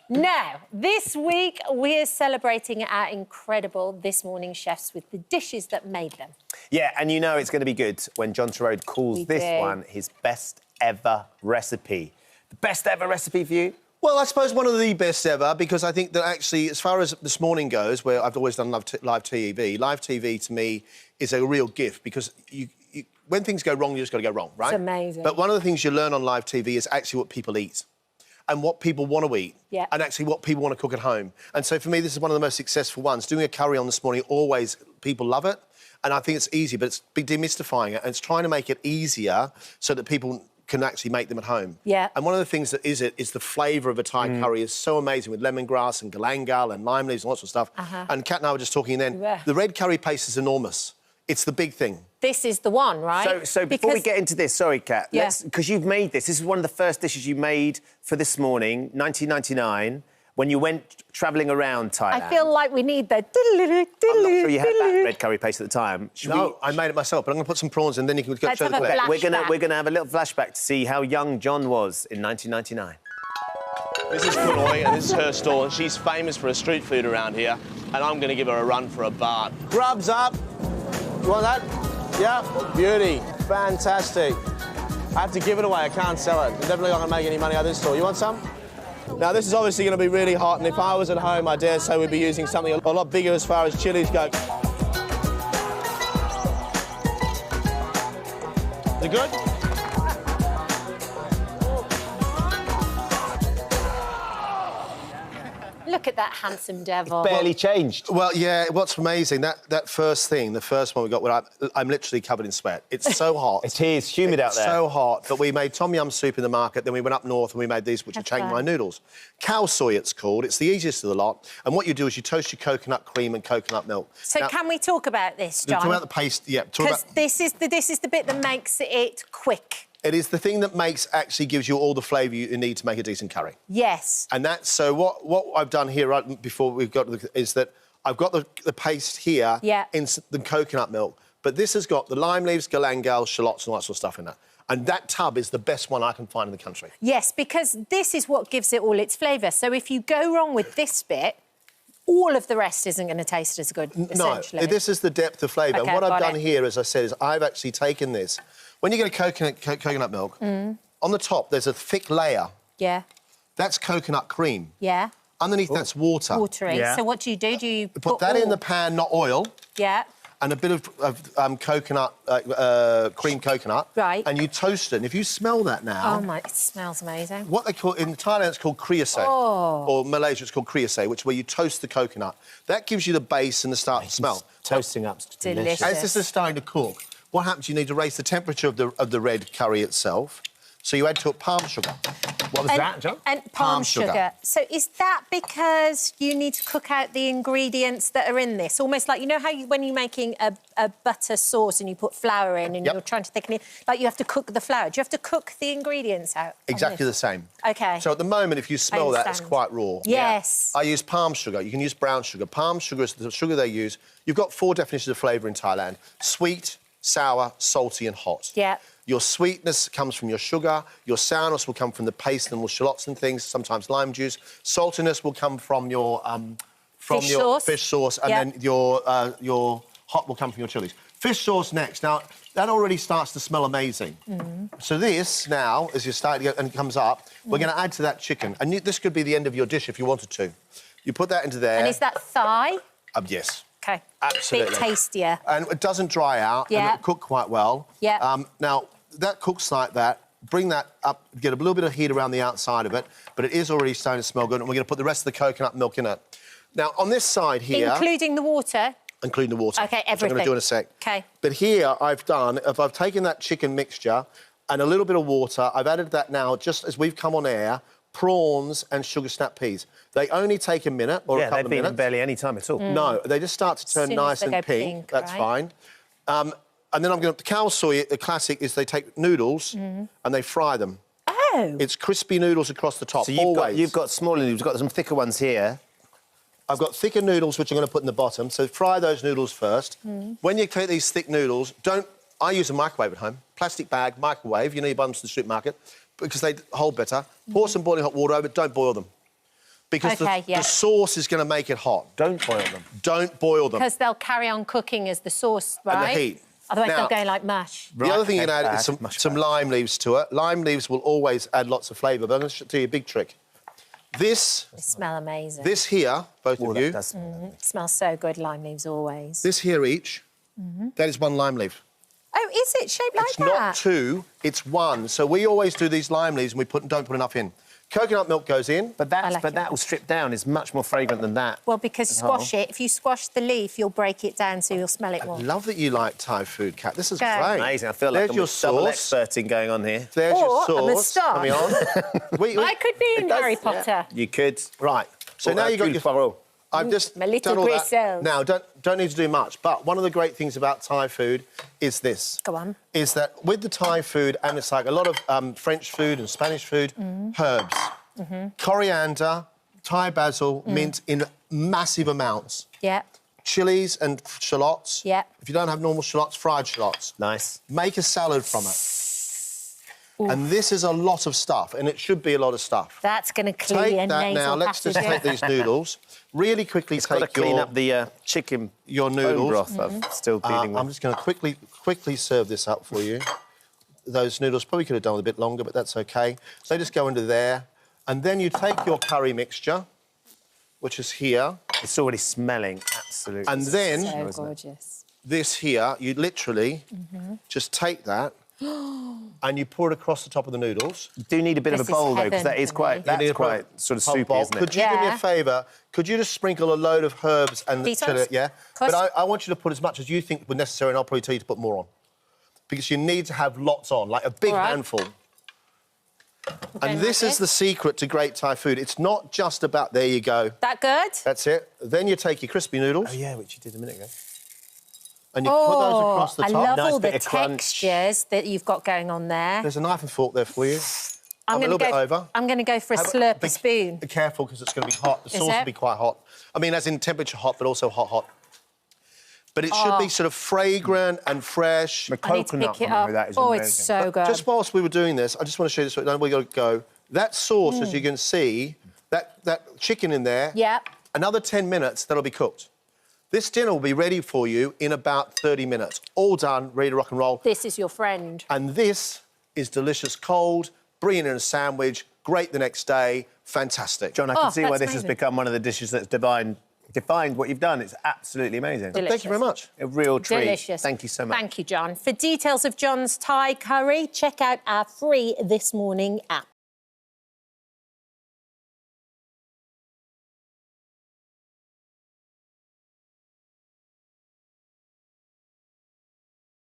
Now, this week, we're celebrating our incredible This Morning chefs with the dishes that made them. Yeah, and you know it's going to be good when John Torode calls this one his best ever recipe. The best ever recipe for you? Well, I suppose one of the best ever, because I think that actually, as far as This Morning goes, where I've always done live TV to me is a real gift, because when things go wrong, you just got to go wrong, right? It's amazing. But one of the things you learn on live TV is actually what people eat and what people want to eat, and actually what people want to cook at home. And so for me, this is one of the most successful ones. Doing a curry on This Morning, always, people love it. And I think it's easy, but it's demystifying it, and it's trying to make it easier so that people can actually make them at home. Yeah. And one of the things that is the flavour of a Thai curry is so amazing, with lemongrass and galangal and lime leaves and lots of stuff. And Kat and I were just talking then, the red curry paste is enormous. It's the big thing. This is the one, right? So before we get into this, sorry, Kat, because you've made this. This is one of the first dishes you made for This Morning, 1999, when you went travelling around Thailand. I feel like we need the... I'm not sure you had that red curry paste at the time. I made it myself, but I'm going to put some prawns in, then you can go show the clip. We're going to have a little flashback to see how young John was in 1999. This is Kunoy, and this is her stall, and she's famous for her street food around here, and I'm going to give her a run for a baht. Grubs up. You want that? Yeah, beauty. Fantastic. I have to give it away, I can't sell it. I'm definitely not going to make any money out of this store. You want some? Now, this is obviously going to be really hot, and if I was at home, I dare say we'd be using something a lot bigger as far as chilies go. Is it good? Look at that handsome devil. Barely changed. Well, yeah, what's amazing, that first thing, the first one we got, where I'm literally covered in sweat. It's so hot. It's humid out there. It's so hot. But we made tom yum soup in the market, then we went up north and we made these, which are Chiang Mai noodles. Cow soy, it's called. It's the easiest of the lot. And what you do is you toast your coconut cream and coconut milk. So now, can we talk about this, John? Talk about the paste, yeah. Because this is the bit that makes it quick. It is the thing that gives you all the flavour you need to make a decent curry. Yes. And that's... So what I've done here, right before we've got... is that I've got the paste here in the coconut milk, but this has got the lime leaves, galangal, shallots and all that sort of stuff in it. And that tub is the best one I can find in the country. Yes, because this is what gives it all its flavour. So if you go wrong with this bit, all of the rest isn't going to taste as good, essentially. No, this is the depth of flavour. Okay, and what I've done here, as I said, is I've actually taken this... When you get a coconut milk, on the top there's a thick layer. Yeah. That's coconut cream. Yeah. Underneath that's water. Watery. Yeah. So what do? Do you put that in the pan, not oil? Yeah. And a bit of coconut, cream coconut. Right. And you toast it. And if you smell that now... Oh, my... It smells amazing. What they call... In Thailand, it's called kriasay. Oh. Or Malaysia, it's called kriasay, which is where you toast the coconut. That gives you the base and the start to smell. Toasting up's delicious. As this is starting to cook, what happens, you need to raise the temperature of the red curry itself. So you add to it palm sugar. What was that, John? And palm sugar. So is that because you need to cook out the ingredients that are in this? Almost like, you know how when you're making a butter sauce and you put flour in and you're trying to thicken it, like you have to cook the flour. Do you have to cook the ingredients out? Exactly the same. OK. So at the moment, if you smell that, it's quite raw. Yes. I use palm sugar. You can use brown sugar. Palm sugar is the sugar they use. You've got 4 definitions of flavour in Thailand. Sweet, sour, salty and hot. Yeah. Your sweetness comes from your sugar. Your sourness will come from the paste and shallots and things, sometimes lime juice. Saltiness will come from your fish sauce, and then your hot will come from your chilies. Fish sauce next. Now, that already starts to smell amazing. So this, now, as you're starting to go, and it comes up, we're going to add to that chicken. And this could be the end of your dish if you wanted to. You put that into there. And is that thigh? Yes. OK. Absolutely. Bit tastier. And it doesn't dry out, and it'll cook quite well. Yeah. Now, that cooks like that. Bring that up, get a little bit of heat around the outside of it, but it is already starting to smell good, and we're going to put the rest of the coconut milk in it. Now, on this side here... Including the water? Including the water. OK, everything. Which I'm going to do in a sec. OK. But here, I've taken that chicken mixture and a little bit of water. I've added that now, just as we've come on air, prawns and sugar snap peas. They only take a minute or a couple of minutes. Yeah, they've been barely any time at all. No, they just start to turn nice and pink. That's fine. And then I'm going to... Cow soy, the classic, is they take noodles and they fry them. Oh! It's crispy noodles across the top, so always. You've got smaller noodles, you've got some thicker ones here. I've got thicker noodles, which I'm going to put in the bottom, so fry those noodles first. When you take these thick noodles, I use a microwave at home. Plastic bag, microwave, you know, you buy them from the supermarket, because they hold better. Pour some boiling hot water over it, don't boil them. Because the sauce is going to make it hot. Don't boil them. Don't boil them. Because they'll carry on cooking as the sauce, right? And the heat. Otherwise Now, they'll go like mush. The other thing you can add is some lime leaves to it. Lime leaves will always add lots of flavour, but I'm going to tell you a big trick. They smell amazing. This here, both of you. It smells so good, lime leaves always. This here each, that is 1 lime leaf. Oh, is it shaped like It's that? not 2, it's 1. So we always do these lime leaves and we don't put enough in. Coconut milk goes in. But that will strip down. It's much more fragrant than that. Well, because if you squash the leaf, you'll break it down so you'll smell it more. I love that you like Thai food, Kat. This is great. Amazing. I feel like There's your double sauce. experting going on here. There's your sauce. I'm a star. Coming on. I could be in Harry Potter. Yeah. You could. Right. So now you've got your... I've just My little done all that. griselle. Now, don't need to do much, but one of the great things about Thai food is this. Go on. Is that with the Thai food, and it's like a lot of French food and Spanish food, herbs. Coriander, Thai basil, mint in massive amounts. Yeah. Chilies and shallots. Yeah. If you don't have normal shallots, fried shallots. Nice. Make a salad from it. And this is a lot of stuff, and it should be a lot of stuff. That's going to clear your nasal now. Let's just passages. take these noodles. Really quickly Got to clean up the chicken your bone noodles. broth I'm still dealing with. I'm just going to quickly serve this up for you. Those noodles probably could have done with a bit longer, but that's OK. So they just go into there. And then you take your curry mixture, which is here. It's already smelling absolutely. And then... So gorgeous. This here, you literally just take that and you pour it across the top of the noodles. You do need a bit of a bowl, though, because that is quite sort of soupy, isn't it? Could you do me a favour? Could you just sprinkle a load of herbs and chili? Yeah? But I want you to put as much as you think would necessary, and I'll probably tell you to put more on. Because you need to have lots on, like a big handful. And this is the secret to great Thai food. It's not just about, there you go. That good? That's it. Then you take your crispy noodles. Oh, yeah, which you did a minute ago. And you put those across the top. I love Nice all bit the of crunch. textures that you've got going on there. There's a knife and fork there for you. I'm a little bit over. I'm going to go for a slurpy spoon. Be careful, because it's going to be hot. The sauce will be quite hot. I mean, as in temperature hot, but also hot. But it should be sort of fragrant and fresh. The I need to pick it up. It's so good. Just whilst we were doing this, I just want to show you this. Then we got to go. That sauce, as you can see, that chicken in there. Yeah. Another 10 minutes, that'll be cooked. This dinner will be ready for you in about 30 minutes. All done, ready to rock and roll. This is your friend. And this is delicious cold, bring it in a sandwich, great the next day, fantastic. John, I can see why this has become one of the dishes that's defined what you've done. It's absolutely amazing. Delicious. Thank you very much. A real treat. Delicious. Thank you so much. Thank you, John. For details of John's Thai curry, check out our free This Morning app.